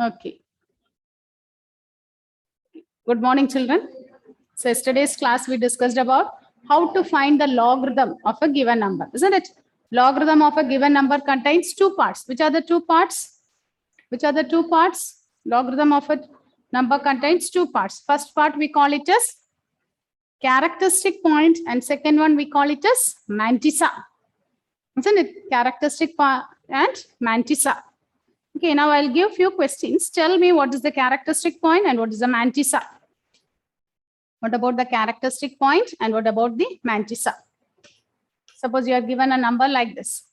Okay. Good morning, children. So yesterday's class we discussed about how to find the logarithm of a given number, isn't it? Logarithm of a given number contains two parts. Which are the two parts? Which are the two parts? Logarithm of a number contains two parts. First part we call it as characteristic point, and second one we call it as mantissa. Isn't it? Characteristic part and mantissa. Okay, now I'll give few questions. Tell me what is the characteristic point and what is the mantissa. What about the characteristic point and what about the mantissa? Suppose you are given a number like this,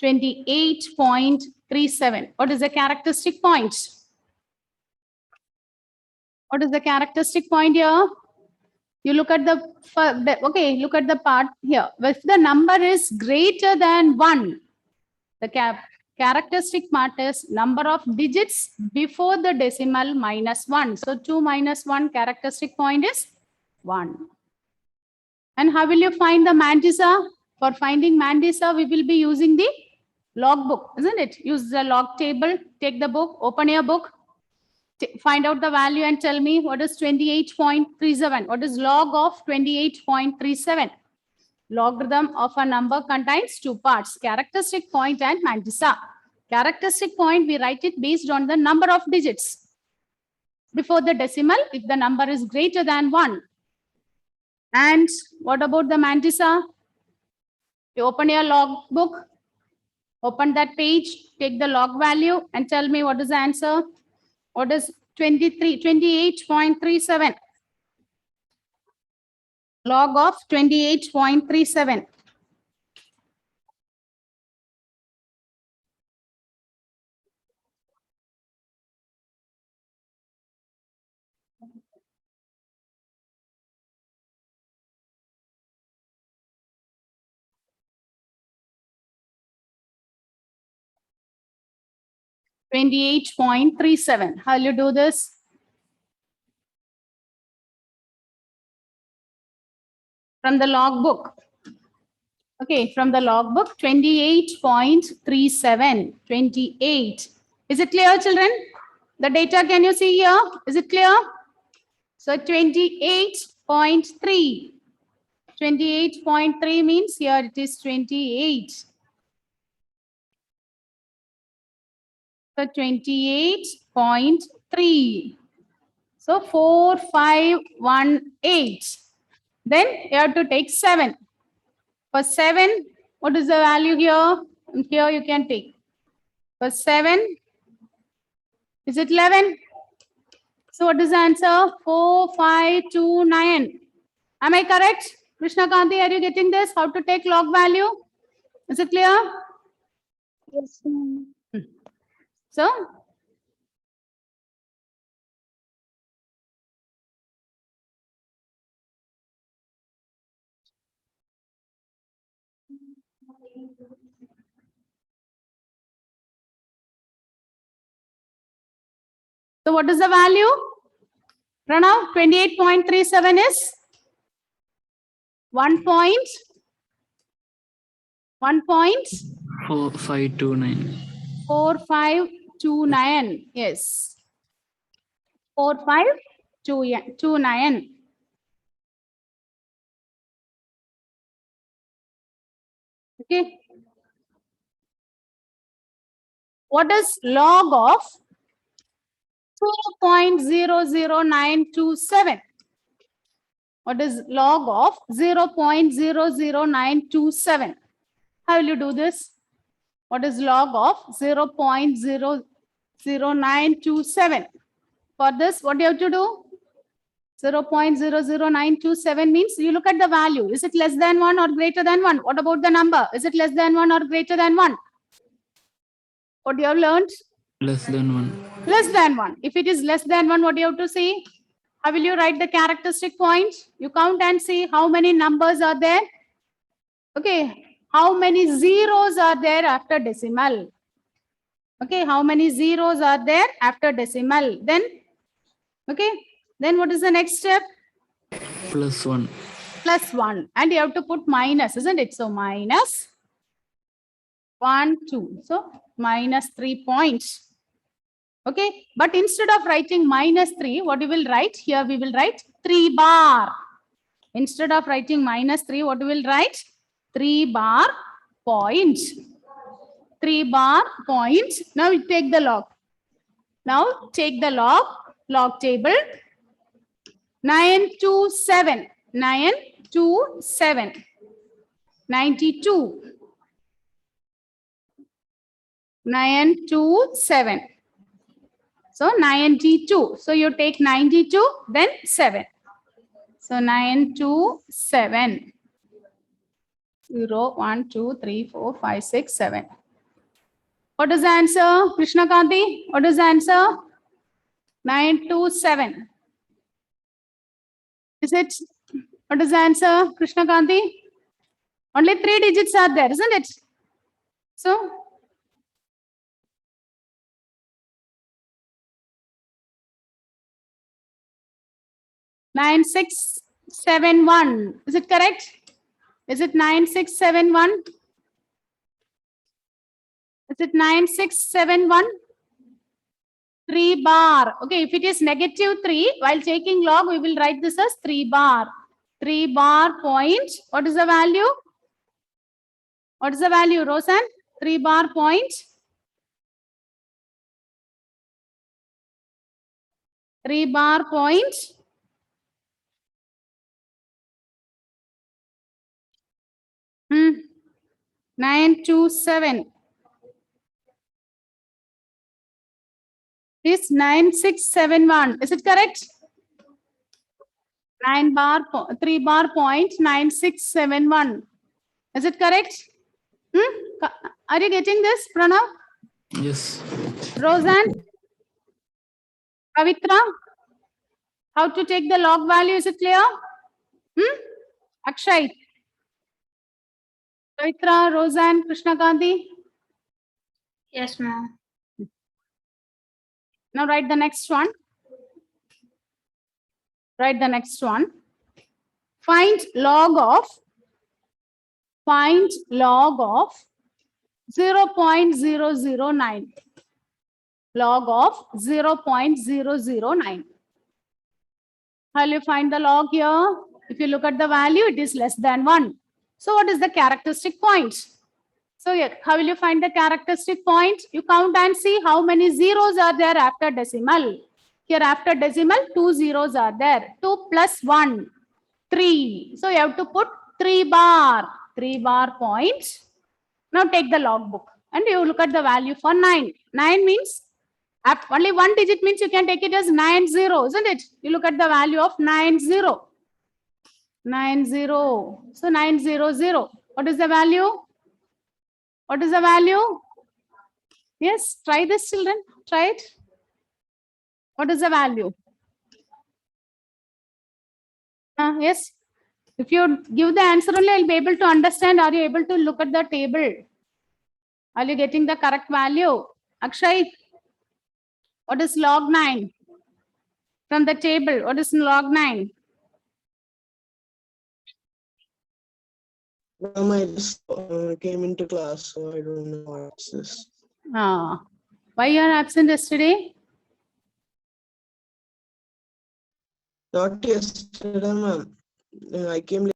28.37. What is the characteristic point? What is the characteristic point here? You look at look at the part here. If the number is greater than 1, the characteristic part is number of digits before the decimal minus 1. So 2 minus 1, characteristic point is 1. And how will you find the mantissa? For finding mantissa, we will be using the log book, isn't it? Use the log table, take the book, open your book, find out the value and tell me what is 28.37. What is log of 28.37? Logarithm of a number contains two parts, characteristic point and mantissa. Characteristic point, we write it based on the number of digits before the decimal if the number is greater than 1. And what about the mantissa? You open your log book, open that page, take the log value and tell me what is the answer. What is 28.37? Log of 28.37. How will you do this? From the log book. Okay, from the log book, 28.37. 28. Is it clear, children? The data, can you see here? Is it clear? So 28.3. 28.3 means here it is 28. So 28.3. So 4518. Then you have to take 7. For 7, what is the value here? And here you can take. For 7, is it 11? So what is the answer? 4529. Am I correct? Krishna Kanti, are you getting this? How to take log value? Is it clear? Yes, ma'am. So, what is the value? Pranav, 28.37 is 1.4529. 4529. Yes. 4529. Okay. What is log of 0.00927? What is log of 0.00927? How will you do this? What is log of 0.00927? For this, what do you have to do? 0.00927 means you look at the value. Is it less than 1 or greater than 1? What about the number? Is it less than 1 or greater than 1? What you have learned? Less than 1. Less than 1. If it is less than 1, what do you have to see? How will you write the characteristic point? You count and see how many numbers are there. Okay. How many zeros are there after decimal? Okay. How many zeros are there after decimal? Then, okay. Then what is the next step? Plus 1. Plus 1. And you have to put minus, isn't it? So minus 1, 2. So minus 3 points. Okay, but instead of writing -3, what you will write here? We will write 3 bar. Instead of writing -3, what you will write? 3 bar point. 3 bar point. Now we take the log. Now take the log table. 927. 927. 92. 927. So 92. So you take 92, then 7. So 927. 0, 1, 2, 3, 4, 5, 6, 7. What is the answer? Krishna Kanti, what is the answer? 927. Is it? What is the answer? Krishna Kanti? Only 3 digits are there, isn't it? So 9671. Is it correct? Is it 9671? Is it 9671? 3 bar. Okay, if it is -3, while taking log, we will write this as 3 bar. 3 bar point. What is the value? What is the value, Rosan? 3 bar point. 3 bar point. Hmm. 927. Is 9671. Is it correct? 3 bar point 9671. Is it correct? Are you getting this, Pranav? Yes. Roseanne? Pavitra? How to take the log value? Is it clear? Akshay? Pavitra, Roseanne, Krishna Kanti? Yes, ma'am. Now write the next one. Write the next one. Find log of 0.009. Log of 0.009. How will you find the log here? If you look at the value, it is less than 1. So what is the characteristic point? So yeah, how will you find the characteristic point? You count and see how many zeros are there after decimal. Here after decimal, 2 zeros are there. 2 plus 1, 3. So you have to put 3 bar. 3 bar point. Now take the log book and you look at the value for 9. 9 means only 1 digit means you can take it as 90, isn't it? You look at the value of 90. 90. So 900. What is the value? What is the value? Yes, try this, children. Try it. What is the value? Yes. If you give the answer only, I'll be able to understand. Are you able to look at the table? Are you getting the correct value? Akshay, what is log 9? From the table, what is log 9? I just came into class, so I don't know what's this. Why you are absent yesterday? Not yesterday, ma'am. I came late.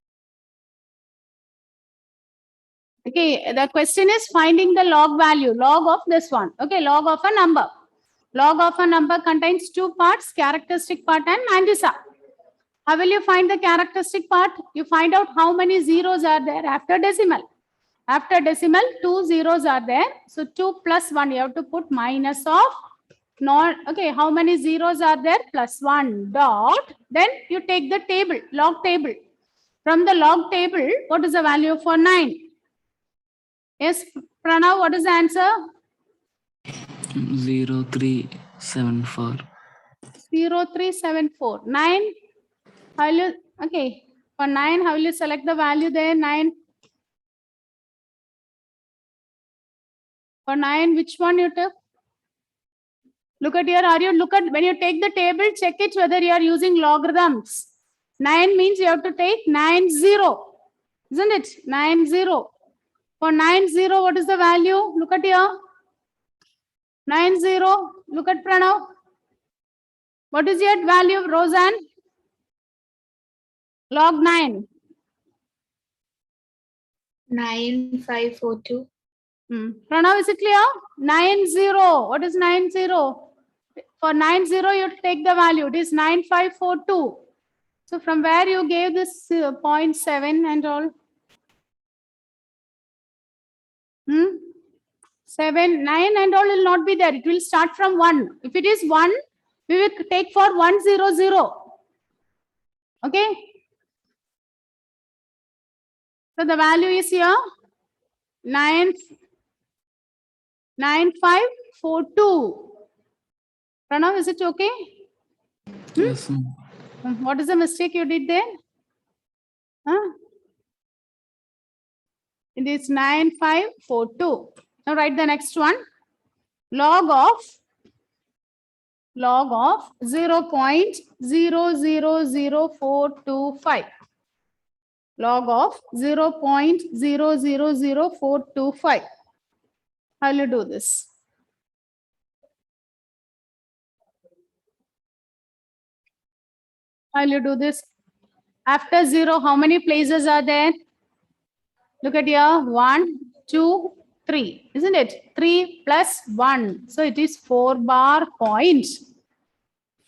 Okay, the question is finding the log value, log of this one. Okay, log of a number. Log of a number contains 2 parts, characteristic part and Mandisa. How will you find the characteristic part? You find out how many zeros are there after decimal. After decimal, 2 zeros are there. So 2 plus 1, you have to put minus of not. Okay, how many zeros are there? Plus 1 dot. Then you take the table, log table. From the log table, what is the value for 9? Yes, Pranav, what is the answer? 0374. 0374. 9. How will you, okay, for 9, how will you select the value there? 9. For 9, which one you took? Look at here. When you take the table, check it whether you are using logarithms. 9 means you have to take 90. Isn't it? 90. For 90, what is the value? Look at here. 90. Look at Pranav. What is your value, Roseanne? Log 9. 9542. Pranav, is it clear? 90. What is 90? For 90, you take the value. It is 9542. So from where you gave this 0.7 and all? 7, 9 and all will not be there. It will start from 1. If it is 1, we will take for 100. Okay. So the value is here 9542. Pranav, is it okay? Yes, ma'am. What is the mistake you did there? Huh? It is 9542. Now write the next one. Log of 0.000425. Log of 0.000425. How will you do this? How will you do this? After 0, how many places are there? Look at here. 1, 2, 3. Isn't it? 3 plus 1. So it is 4 bar point.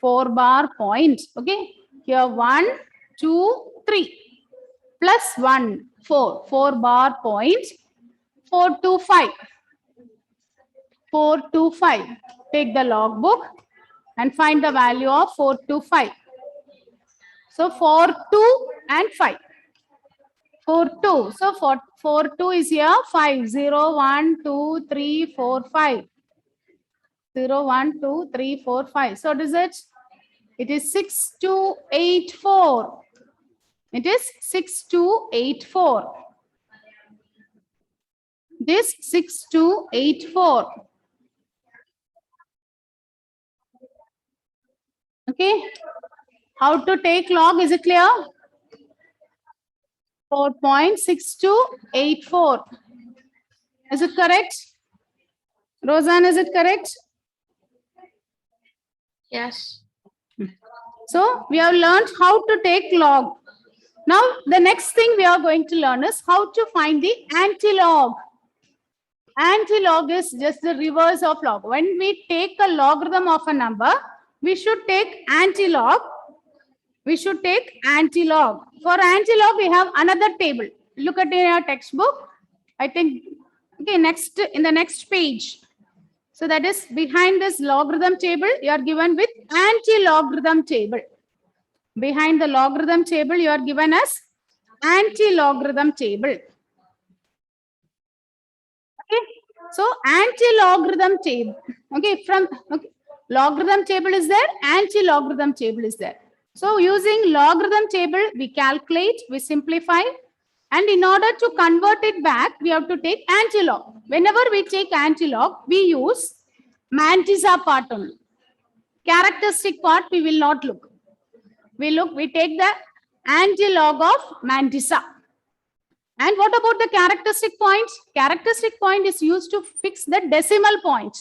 4 bar point. Okay. Here 1, 2, 3. Plus 1, 4. 4 bar point. 425. 425. Take the logbook and find the value of 425. So 4, 2 and 5. 4, 2. So 4, 2 is here 5. 0, 1, 2, 3, 4, 5. 0, 1, 2, 3, 4, 5. So what is it? It is 6284. It is 6284. This 6284. Okay. How to take log? Is it clear? 4.6284. Is it correct? Roseanne, is it correct? Yes. So we have learned how to take log. Now the next thing we are going to learn is how to find the anti-log. Anti-log is just the reverse of log. When we take a logarithm of a number, we should take anti-log. We should take anti-log. For anti-log, we have another table. Look at your textbook. I think, okay, next in the next page. So that is behind this logarithm table, you are given with anti-logarithm table. Behind the logarithm table, you are given as anti-logarithm table. Okay. So anti-logarithm table. Okay, logarithm table is there, anti-logarithm table is there. So using logarithm table, we calculate, we simplify, and in order to convert it back, we have to take anti-log. Whenever we take anti-log, we use mantissa part only. Characteristic part we will not look. We take the anti-log of mantissa. And what about the characteristic point? Characteristic point is used to fix the decimal point.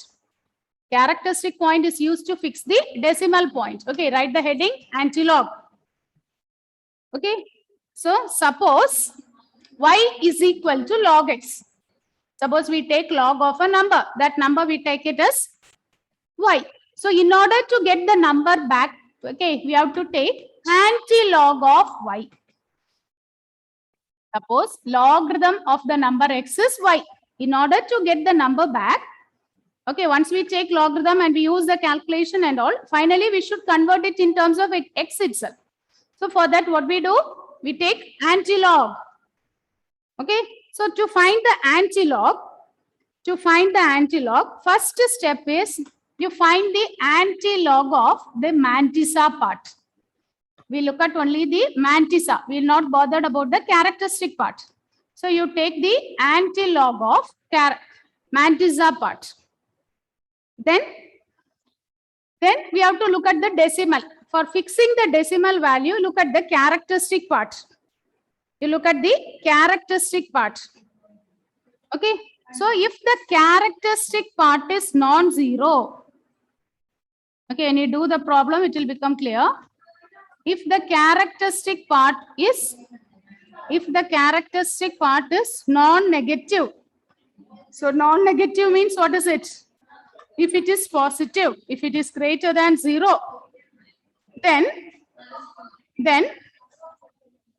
Characteristic point is used to fix the decimal point. Okay, write the heading anti-log. Okay, so suppose y is equal to log x. Suppose we take log of a number. That number we take it as y. So in order to get the number back, okay, we have to take anti-log of y. Suppose logarithm of the number x is y. In order to get the number back, okay, once we take logarithm and we use the calculation and all, finally we should convert it in terms of x itself. So for that, what we do? We take anti-log. Okay, so to find the anti-log, first step is you find the anti-log of the mantissa part. We look at only the mantissa. We will not bothered about the characteristic part. So you take the anti-log of mantissa part. Then we have to look at the decimal. For fixing the decimal value, look at the characteristic part. You look at the characteristic part. Okay. So if the characteristic part is non-zero, okay, when you do the problem, it will become clear. If the characteristic part is non-negative, so non-negative means what is it? If it is positive, if it is greater than 0, then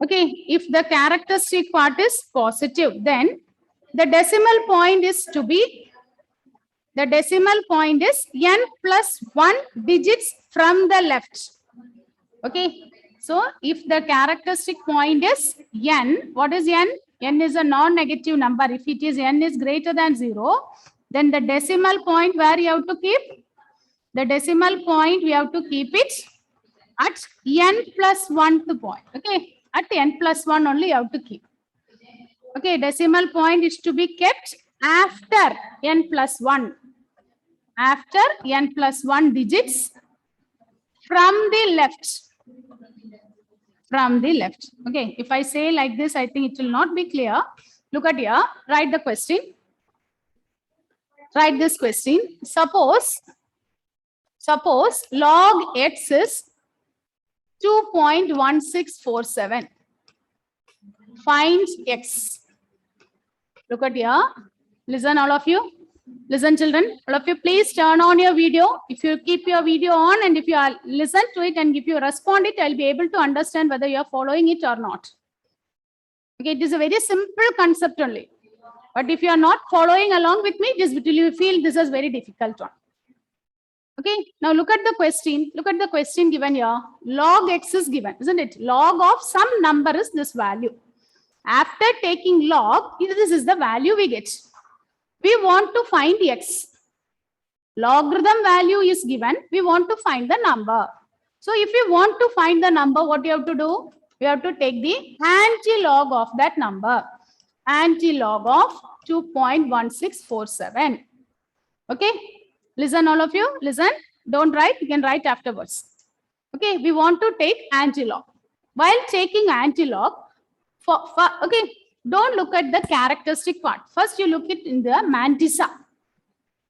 okay, if the characteristic part is positive, then the decimal point is n plus 1 digits from the left. Okay, so if the characteristic point is n, what is n? N is a non-negative number. If it is n is greater than 0, then the decimal point where you have to keep? The decimal point we have to keep it at n plus 1th point. Okay, at n plus 1 only you have to keep. Okay, decimal point is to be kept after n plus 1. After n plus 1 digits from the left. From the left. Okay, if I say like this, I think it will not be clear. Look at here, write the question. Write this question. Suppose log x is 2.1647. Find x. Look at here. Listen, all of you. Listen, children. All of you, please turn on your video. If you keep your video on and if you are listen to it and if you respond it, I'll be able to understand whether you are following it or not. Okay, it is a very simple concept only. But if you are not following along with me, just will you feel this is very difficult one. Okay, now look at the question. Look at the question given here. Log x is given, isn't it? Log of some number is this value. After taking log, this is the value we get. We want to find x. Logarithm value is given. We want to find the number. So if you want to find the number, what you have to do? You have to take the anti-log of that number. Anti-log of 2.1647. Okay. Listen, all of you. Listen. Don't write. You can write afterwards. Okay. We want to take anti-log. While taking anti-log, okay, don't look at the characteristic part. First, you look it in the mantissa.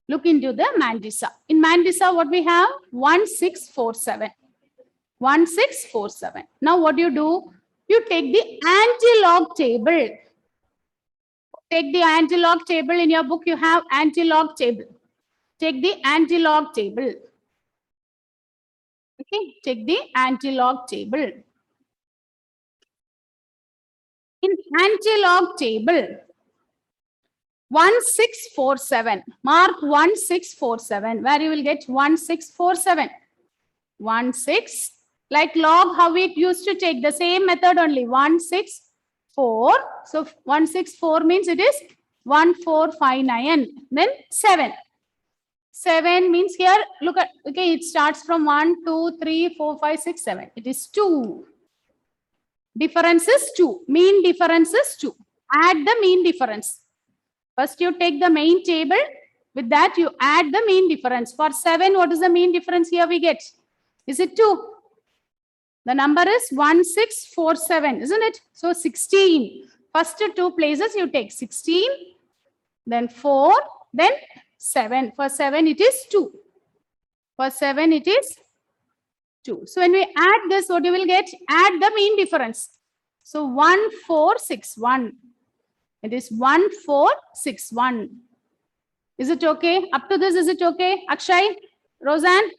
Look into the mantissa. In mantissa, what we have? 1647. 1647. Now, what you do? You take the anti-log table. Take the anti-log table. In your book, you have anti-log table. Take the anti-log table. Okay, take the anti-log table. In anti-log table, 1647. Mark 1647. Where you will get 1647. 16. Like log, how we used to take the same method only. 164. So 164 means it is 1459. Then 7. 7 means here, look at, okay, it starts from 1, 2, 3, 4, 5, 6, 7. It is 2. Difference is 2. Mean difference is 2. Add the mean difference. First, you take the main table. With that, you add the mean difference. For 7, what is the mean difference here we get? Is it 2? The number is 1647, isn't it? So 16. First 2 places you take 16, then 4, then 7. For 7, it is 2. For 7, it is 2. So when we add this, what you will get? Add the mean difference. So 1461. It is 1461. Is it okay? Up to this, is it okay? Akshay? Roseanne?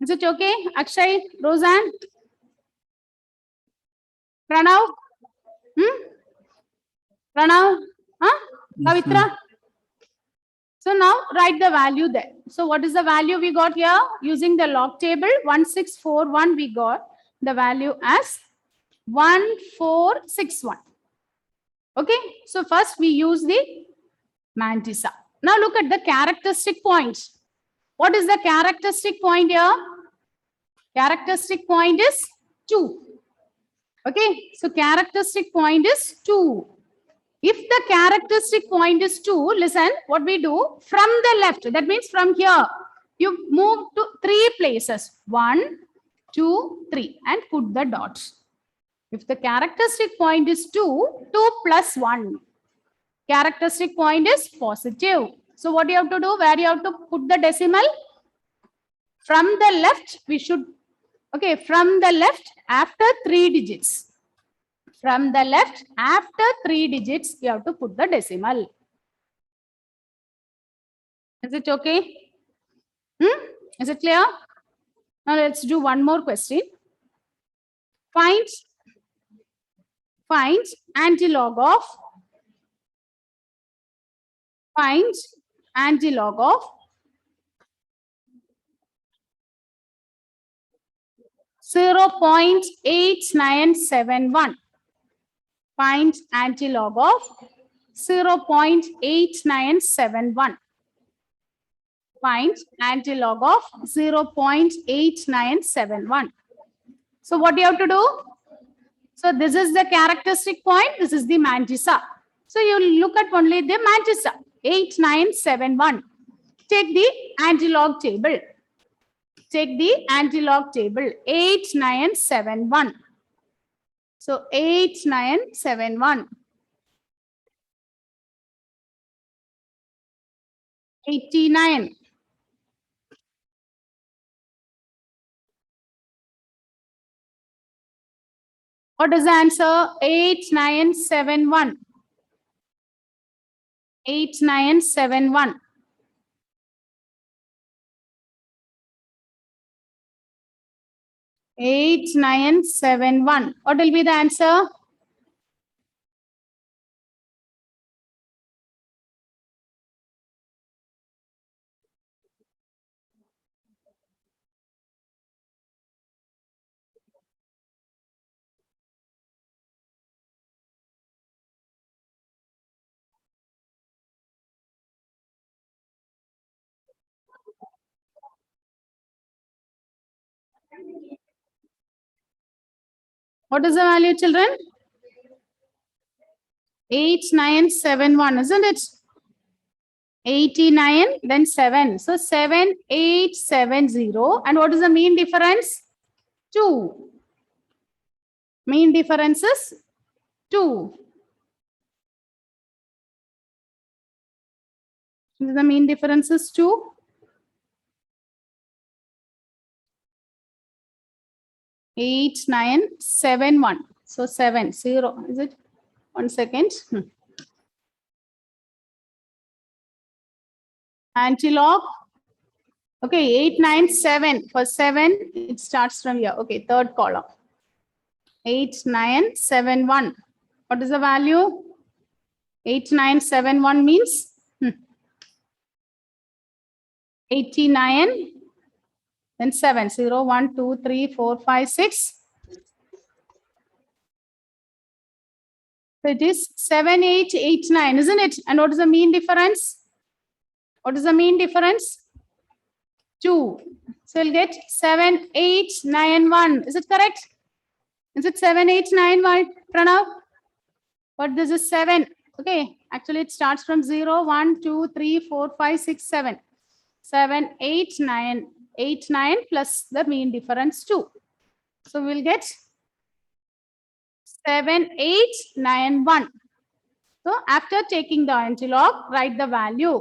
Is it okay? Akshay? Roseanne? Pranav? Pranav? Huh? Kavitra? So now write the value there. So what is the value we got here? Using the log table, 1641, we got the value as 1461. Okay. So first we use the mantissa. Now look at the characteristic point. What is the characteristic point here? Characteristic point is 2. Okay. So characteristic point is 2. If the characteristic point is 2, listen, what we do from the left, that means from here, you move to 3 places, 1, 2, 3, and put the dots. If the characteristic point is 2, 2 plus 1. Characteristic point is positive. So what you have to do? Where you have to put the decimal? From the left, we should, okay, from the left after 3 digits. From the left after 3 digits, you have to put the decimal. Is it okay? Is it clear? Now let's do one more question. Find antilog of 0.8971. Find antilog of 0.8971. Find antilog of 0.8971. So what do you have to do? So this is the characteristic point. This is the mantissa. So you look at only the mantissa. 8971. Take the antilog table. Take the antilog table. 8971. So 8971. 89. What is the answer? 8971. 8971. What will be the answer? What is the value, children? 8971, isn't it? 89, then 7. So 7870. And what is the mean difference? 2. Mean difference is 2. The mean difference is 2. 8971. So 7, 0. Is it? 1 second. Antilog. Okay, 897. For 7, it starts from here. Okay, third column. 8971. What is the value? 8971 means 89, then 7. 0, 1, 2, 3, 4, 5, 6. So it is 7889, isn't it? And what is the mean difference? What is the mean difference? 2. So we'll get 7891. Is it correct? Is it 7891, Pranav? But this is 7. Okay. Actually, it starts from 0, 1, 2, 3, 4, 5, 6, 7. 78989 plus the mean difference 2. So we'll get 7891. So after taking the antilog, write the value.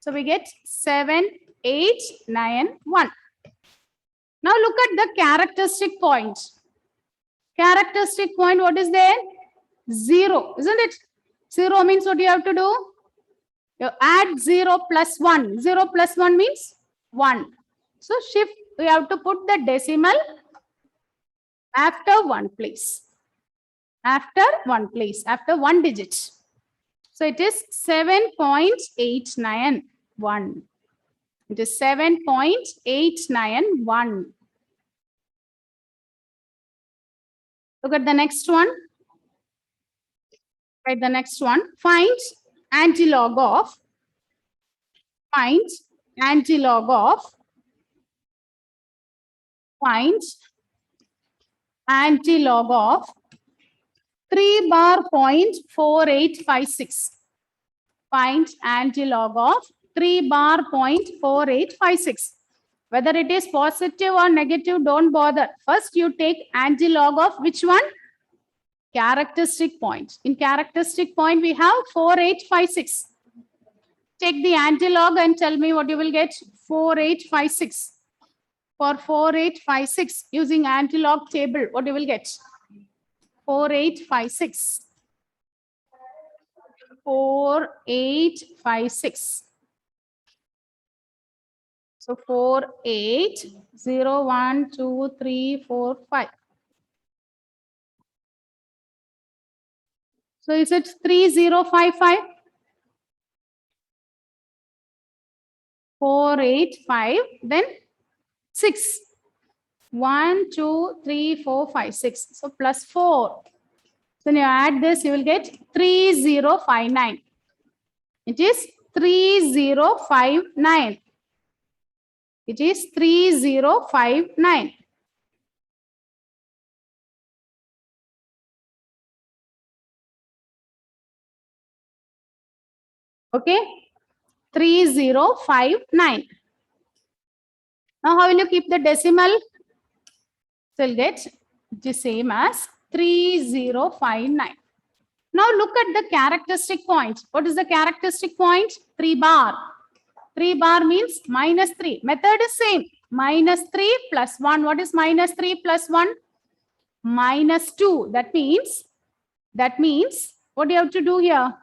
So we get 7891. Now look at the characteristic point. Characteristic point, what is there? 0, isn't it? 0 means what you have to do? You add 0 plus 1. 0 plus 1 means 1. So shift, we have to put the decimal after one place. After one place, after one digit. So it is 7.891. It is 7.891. Look at the next one. Write the next one. Find antilog of 3 bar 0.4856. Find antilog of 3 bar 0.4856. Whether it is positive or negative, don't bother. First, you take antilog of which one? Characteristic point. In characteristic point, we have 4856. Take the antilog and tell me what you will get. 4856. For 4856, using antilog table, what you will get? 4856. 4856. So 4, 8, 0, 1, 2, 3, 4, 5. So is it 3055? 485, then 6. 1, 2, 3, 4, 5, 6. So plus 4. So when you add this, you will get 3059. It is 3059. It is 3059. Okay, 3059. Now, how will you keep the decimal? So you'll get the same as 3059. Now look at the characteristic point. What is the characteristic point? 3 bar. 3 bar means minus 3. Method is same. Minus 3 plus 1. What is minus 3 plus 1? Minus 2. That means what do you have to do here?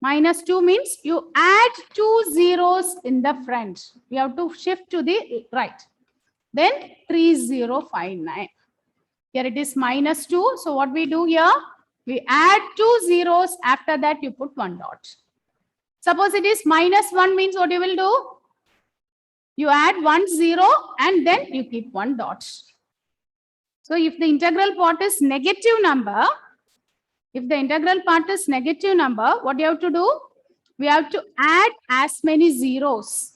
Minus 2 means you add 2 zeros in the front. You have to shift to the right. Then 3059. Here it is minus 2. So what we do here? We add 2 zeros. After that, you put 1 dot. Suppose it is minus 1 means what you will do? You add 1 0 and then you keep 1 dot. So if the integral part is negative number, what do you have to do? We have to add as many zeros.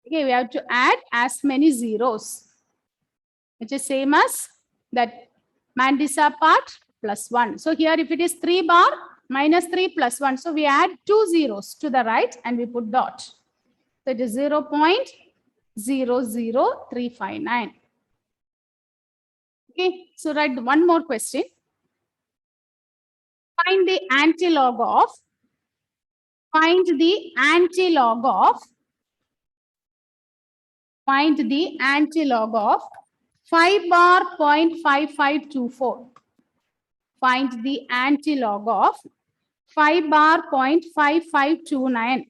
Okay, we have to add as many zeros, which is same as that Mandisa part plus 1. So here if it is 3 bar, minus 3 plus 1. So we add 2 zeros to the right and we put dot. So it is 0.00359. Okay, so write one more question. Find the antilog of 5 bar 0.5524. Find the antilog of 5 bar 0.5529.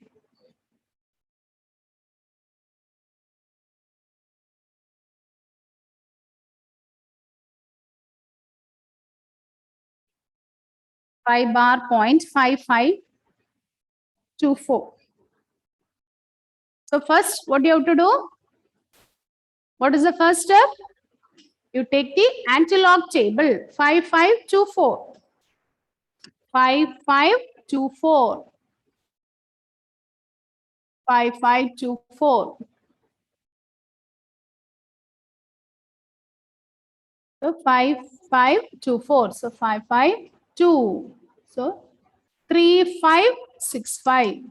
Five bar 0.5524. So first, what do you have to do? What is the first step? You take the antilog table. 5524. 5524. 5524. So 5524. So 552. So 3565.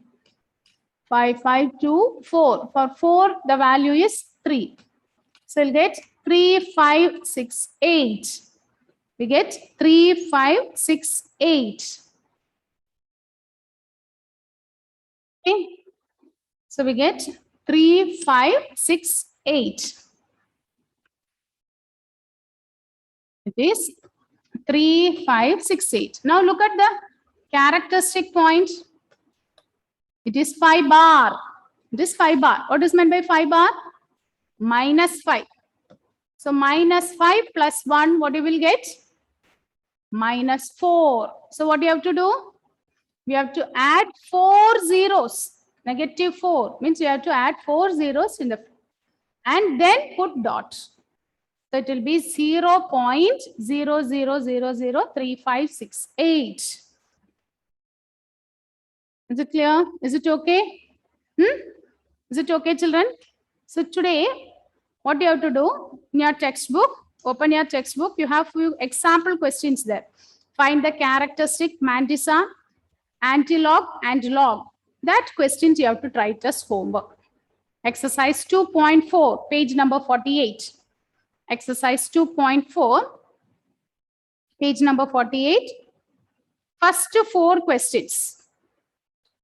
5524. For 4, the value is 3. So we'll get 3568. We get 3568. Okay. So we get 3568. It is 3568. Now look at the characteristic point. It is 5 bar. It is 5 bar. What is meant by 5 bar? Minus 5. So minus 5 plus 1, what you will get? Minus 4. So what do you have to do? We have to add 4 zeros. Negative 4 means you have to add 4 zeros in the and then put dot. So it will be 0.00003568. Is it clear? Is it okay? Is it okay, children? So today, what you have to do in your textbook, open your textbook, you have few example questions there. Find the characteristic Mandisa, antilog, and log. That questions you have to try it as homework. Exercise 2.4, page number 48. Exercise 2.4, Page number 48. First 4 questions.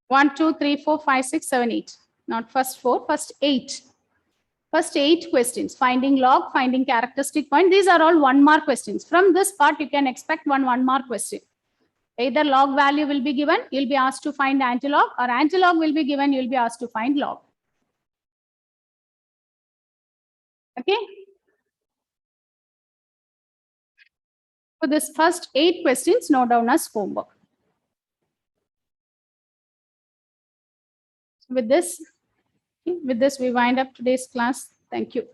1, 2, 3, 4, 5, 6, 7, 8. Not first 4, first 8. First 8 questions. Finding log, finding characteristic point. These are all 1 mark questions. From this part, you can expect 1 mark question. Either log value will be given, you'll be asked to find antilog, or antilog will be given, you'll be asked to find log. Okay. So this first 8 questions, note down as homework. With this, we wind up today's class. Thank you.